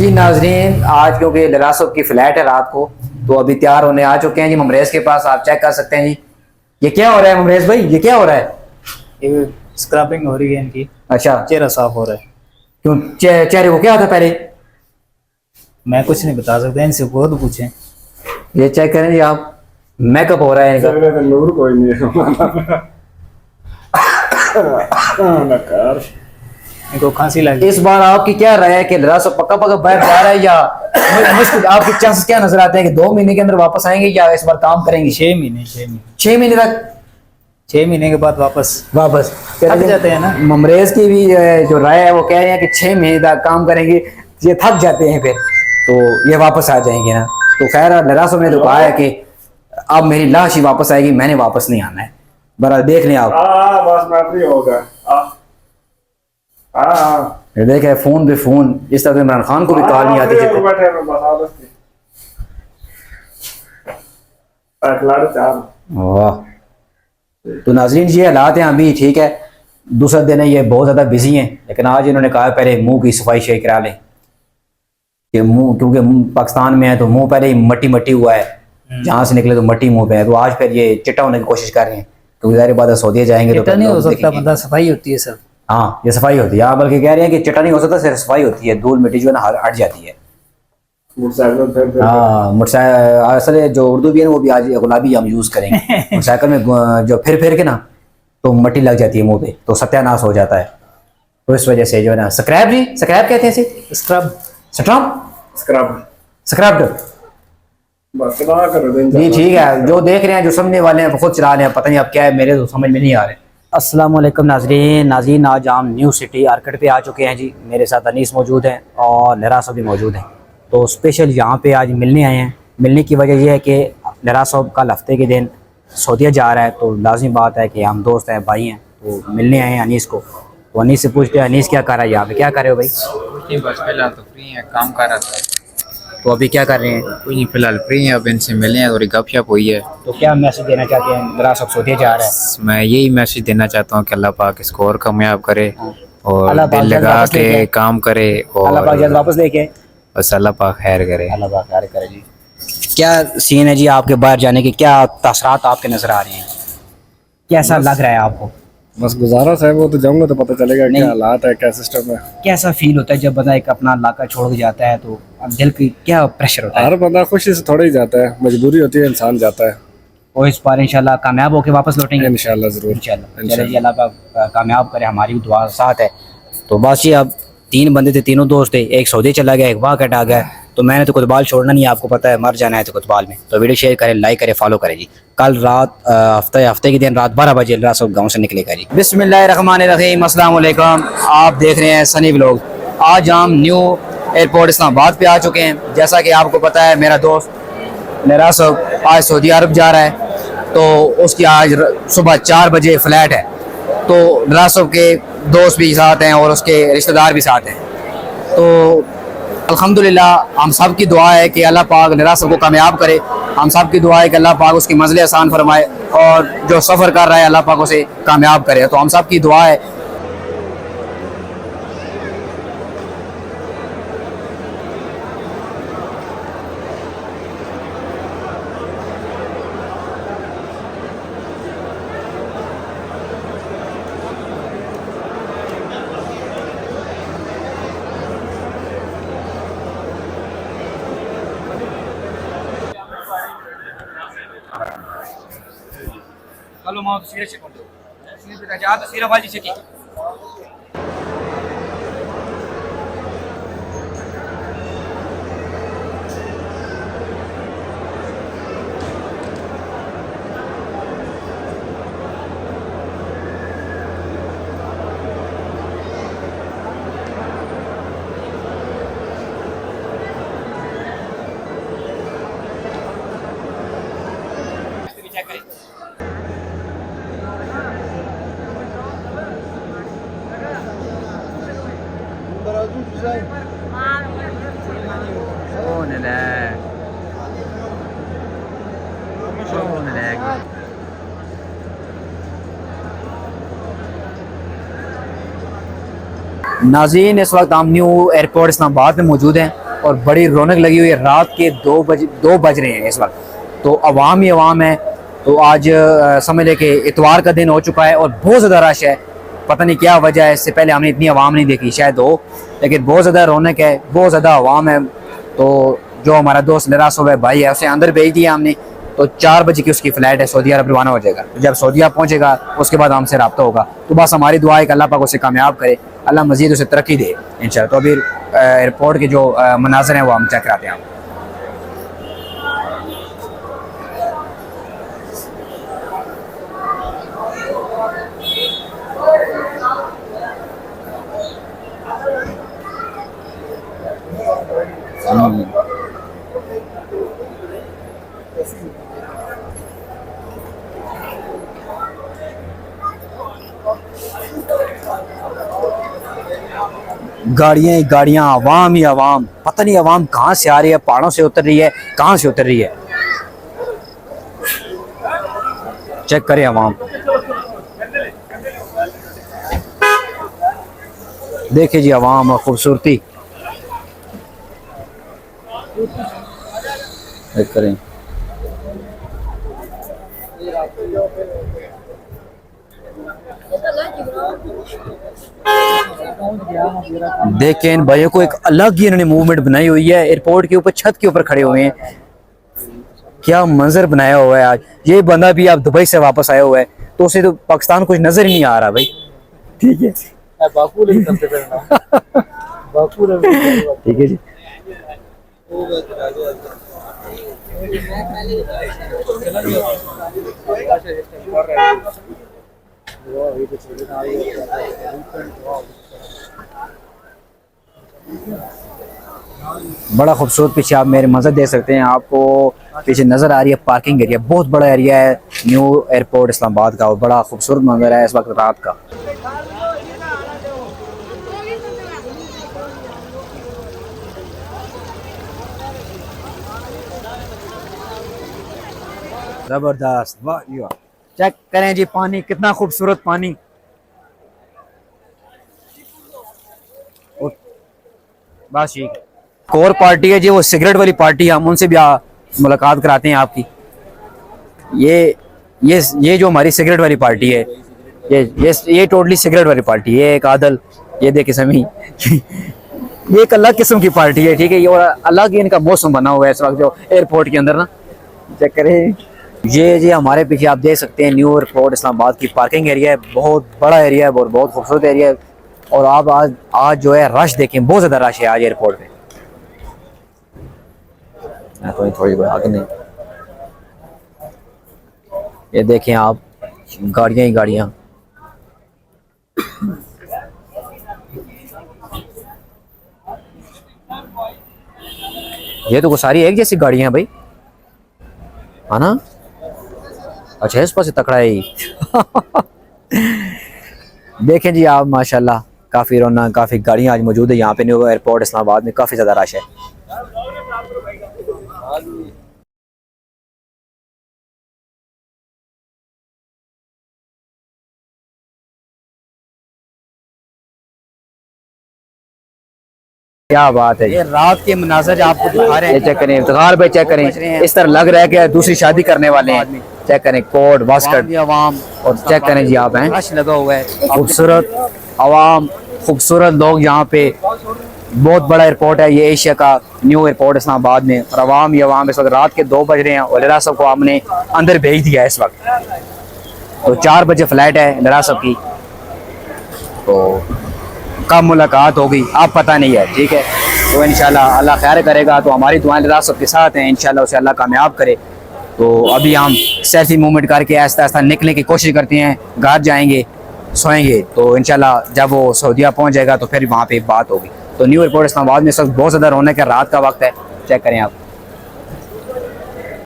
जी नाजरीन, आज क्योंकि लरासब की फ्लैट है रात को, तो अभी तैयार होने आ चुके हैं जी ममरेज के पास। आप चेक कर सकते हैं जी। ये क्या हो रहा है ममरेज भाई, ये क्या हो रहा है? ये स्क्रबिंग हो रही है इनकी। अच्छा, चेहरा साफ हो रहा है। क्यों चेहरे को क्या था पहले? मैं कुछ नहीं बता सकता, इनसे खुद पूछें। ये चेक करें जी आप, मेकअप हो रहा है इनका। नूर कोई नहीं है। इनको खांसी लगी। इस बार आपकी क्या राय है कि लरासब पक्का पक्का बाहर जा रहा है, या मुश्किल आपके चांसेस क्या नजर आते हैं कि 2 महीने के अंदर वापस आएंगे या इस बार काम करेंगे? 6 महीने 6 महीने 6 महीने तक 6 महीने के बाद वापस थक जाते हैं ना। ममरेज की भी जो राय है वो कह रहे हैं कि 6 महीने तक काम करेंगे, ये थक जाते हैं फिर तो ये वापस आ जाएंगे ना। तो खैर लरासब ने तो कहा है कि अब मेरी लाश ही वापस आएगी, मैंने वापस नहीं आना है। बरा देख लें आप। बस मैं होगा। ये देखे फोन पे फोन, इस तरह इमरान खान को भी कॉल नहीं आती थी। वाह, तो नाज़रीन जी हालात हैं अभी ठीक है। दूसरा दिन है, ये बहुत ज़्यादा बिजी हैं, लेकिन आज इन्होंने कहा पहले मुंह की सफाई शेख करा लें कि मुंह, क्योंकि पाकिस्तान में है तो मुंह पहले ही मट्टी मट्टी हुआ है, जहाँ से निकले तो मट्टी मुंह पे है। तो आज फिर ये चिट्टा होने की कोशिश कर रहे हैं, क्योंकि ज़ाहिर बात है सऊदी जाएंगे तो नहीं हो सकता, बंदा सफाई होती है सब। हाँ, ये सफाई होती है। हाँ, बल्कि कह रहे हैं कि चिट्टा नहीं हो सकता, सिर्फ सफाई होती है, धूल मिट्टी जो है ना हट जाती है। हाँ, मोटरसाइकिल असल जो उर्दू भी है ना वो भी आज गुलाबी हम यूज़ करेंगे। मोटरसाइकिल में जो फिर के ना तो मट्टी लग जाती है मुंह पे, तो सत्यानाश हो जाता है। तो इस वजह से जो है ना स्क्रैब, जी स्क्रैब कहते हैं इसे, स्क्रब स्क्रब स्क्रब्ड जी जी ठीक है। जो देख रहे हैं, जो समझने वाले हैं वो खुद चला रहे हैं, पता नहीं अब क्या है, मेरे तो समझ में नहीं आ रहे। अस्सलाम वालेकुम नाज़रीन, आज हम न्यू सिटी आर्किड पे आ चुके हैं जी। मेरे साथ अनीस मौजूद हैं और लरासब भी मौजूद हैं। तो स्पेशल यहाँ पे आज मिलने आए हैं। मिलने की वजह यह है कि लरासब कल हफ्ते के दिन सऊदीया जा रहा है, तो लाजिम बात है कि हम दोस्त हैं, भाई हैं, तो मिलने आए हैं अनीस को। तो अनीस से पूछते हैं, अनीस क्या कर रहा है यहाँ पे, क्या कर रहे हो भाई? बस फिलहाल तो फ्री है, काम कर रहा था। तो अभी क्या कर रहे हैं? कोई नहीं, फिलहाल फ्री है, अब इनसे मिले हैं, थोड़ी गपशप हुई है। तो क्या मैसेज देना चाहते हैं? लरासब सऊदीया जा रहा है, मैं यही मैसेज देना चाहता हूँ कि अल्लाह पाक इसको और कामयाब करे और अल्लाह पाक दिल जल्द लगा वापस लेके के आए। काम करे अल्लाह पाक जल्द और वापस लेके आए। बस अल्लाह पाक खैर करे। अल्लाह पाक खैर करे जी। क्या सीन है जी आपके बाहर जाने के, क्या तासरात आपके नजर आ रहे हैं, कैसा लग रहा है आपको? बस गुजारा है, वो तो जाऊंगा तो पता चलेगा क्या हालात है, क्या सिस्टम है। कैसा फील होता है जब बंदा एक अपना इलाका छोड़ के जाता है, तो अब दिल की क्या प्रेशर होता है? हर बंदा खुशी से थोड़ा ही जाता है, मजबूरी होती है, इंसान जाता है। और इस बार इंशाल्लाह कामयाब होके वापस लौटेंगे इंशाल्लाह जरूर। इंशाल्लाह। चलिए जी, अल्लाह पाक कामयाब करे, हमारी भी दुआ साथ है। तो बस ये अब 3 बंदे थे, तीनों दोस्त थे, एक सऊदी चला गया, एक वहाँ कट आ गया। तो मैंने तो कुतबाल छोड़ना नहीं, आपको पता है, मर जाना है तो कुतबाल में। तो वीडियो शेयर करें, लाइक करें, फॉलो करें जी। कल रात हफ्ते के दिन रात 12 बजे लरासब गाँव से निकलेगा जी। बिस्मिल्लाहिर्रहमानिर्रहीम, अस्सलाम वालेकुम। आप देख रहे हैं सनी व्लॉग। आज हम न्यू एयरपोर्ट इस्लामाबाद पे आ चुके हैं। जैसा कि आपको पता है, मेरा दोस्त लरासब आज सऊदी अरब जा रहा है, तो उसकी आज सुबह 4 बजे फ़्लाइट है। तो लरासब के दोस्त भी साथ हैं और उसके रिश्तेदार भी साथ हैं। तो अल्हम्दुलिल्लाह हम सब की दुआ है कि अल्लाह पाक लरासब को कामयाब करे। हम सब की दुआ है कि अल्लाह पाक उसकी मंज़िलें आसान फरमाए और जो सफ़र कर रहा है अल्लाह पाक उसे कामयाब करे। तो हम सब की दुआ है। Kalau mau tafsir cek dulu. Sini kita jahat tafsir apa aja cek. Cek kali. नाज़रीन, इस वक्त हम न्यू एयरपोर्ट इस्लामाबाद में मौजूद हैं और बड़ी रौनक लगी हुई है। रात के 2 बज रहे हैं इस वक्त, तो अवाम ही अवाम है। तो आज समझ ले कि इतवार का दिन हो चुका है और बहुत ज़्यादा रश है। पता नहीं क्या वजह है, इससे पहले हमने इतनी आवाम नहीं देखी, शायद हो, लेकिन बहुत ज़्यादा रौनक है, बहुत ज़्यादा आवाम है। तो जो हमारा दोस्त लिरास हुआ भाई है, उसे अंदर भेज दिया हमने। तो 4 बजे की उसकी फ़्लाइट है, सऊदी अरब रवाना हो जाएगा। तो जब सऊदी अरब पहुँचेगा उसके बाद हमसे रब्ता होगा। तो बस हमारी दुआ है कि अल्लाह पाक उसे कामयाब करे, अल्लाह मज़ीद उसे तरक्की दे इंशाल्लाह। तो अभी एयरपोर्ट के जो मनाज़र हैं वो हम चेक कराते हैं। गाड़ियाँ ही गाड़ियाँ, आवाम ही आवाम, पता नहीं आवाम कहाँ से आ रही है, पहाड़ों से उतर रही है, कहाँ से उतर रही है। चेक करें आवाम, देखिए जी आवाम और खूबसूरती, चेक करें। देखें इन भाइयों को, एक अलग ही इन्होंने मूवमेंट बनाई हुई है। एयरपोर्ट के ऊपर, छत के ऊपर खड़े हुए हैं। क्या मंजर बनाया हुआ है आज। ये बंदा भी आप दुबई से वापस आया हुआ है, तो उसे तो पाकिस्तान कुछ नजर ही नहीं आ रहा भाई। ठीक है ठीक है जी। बड़ा खूबसूरत पीछे आप मेरे मंजर देख सकते हैं। आपको पीछे नज़र आ रही है पार्किंग एरिया, बहुत बड़ा एरिया है न्यू एयरपोर्ट इस्लामाबाद का, और बड़ा खूबसूरत मंजर है इस वक्त रात का। जबरदस्त, वाह। चेक करें जी पानी, कितना खूबसूरत पानी। बस ठीक, कोर पार्टी है जी, वो सिगरेट वाली पार्टी है, हम उनसे भी मुलाकात कराते हैं आपकी। ये जो हमारी सिगरेट वाली पार्टी है, ये टोटली सिगरेट वाली पार्टी है। एक आदल, ये देखे समी ये एक अलग किस्म की पार्टी है, ठीक है। ये और अलग ही इनका मौसम बना हुआ है इस वक्त जो एयरपोर्ट के अंदर ना। चेक करें, ये जी हमारे पीछे आप देख सकते हैं न्यू एयरपोर्ट इस्लामाबाद की पार्किंग एरिया है। बहुत बड़ा एरिया है और बहुत खूबसूरत एरिया है। और आप आज जो है रश देखें, बहुत ज़्यादा रश है आज एयरपोर्ट पे। थोड़ी आगे नहीं, ये देखें आप, गाड़ियाँ ही गाड़ियाँ। ये तो सारी एक जैसी गाड़ियाँ हैं भाई, है ना। अच्छा इस पास से तकड़ा है देखें जी आप, माशाल्लाह काफ़ी रौनक, काफ़ी गाड़ियाँ आज मौजूद है यहाँ पे न्यू एयरपोर्ट इस्लामाबाद में। काफ़ी ज़्यादा रश है। क्या बात है, ये रात के मनाज़र आपको दिखा रहे हैं। चेक करें इफ्तिखार भाई, चेक करें, इस तरह लग रहा है कि दूसरी शादी करने वाले हैं। चेक करें कोट वास्कट आवाम, और चेक करें जी आप हैं, रश लगा हुआ है, खूबसूरत आवाम, खूबसूरत लोग यहाँ पे। बहुत बड़ा एयरपोर्ट है ये, एशिया का न्यू एयरपोर्ट इस्लामाबाद में। और आवाम ही आवाम, इस वक्त रात के 2 बज रहे हैं और लिरा साहब को हमने अंदर भेज दिया है इस वक्त। तो 4 बजे फ्लाइट है लिरा साहब की, तो कब मुलाकात होगी आप पता नहीं है, ठीक है। तो इंशाल्लाह अल्लाह खैर करेगा। तो हमारी दुआएं लिरा साहब के साथ हैं, इंशाल्लाह उसे अल्लाह कामयाब करे। तो अभी हम सेल्फी मूवमेंट करके आहिस्ता आहिस्ता निकलने की कोशिश करते हैं, घर जाएंगे, सोएंगे। तो इंशाल्लाह जब वो सऊदीया पहुंच जाएगा तो फिर वहाँ पे बात होगी। तो न्यू एयरपोर्ट इस्लामाबाद में इस वक्त बहुत ज़्यादा रौनक है, रात का वक्त है। चेक करें आप।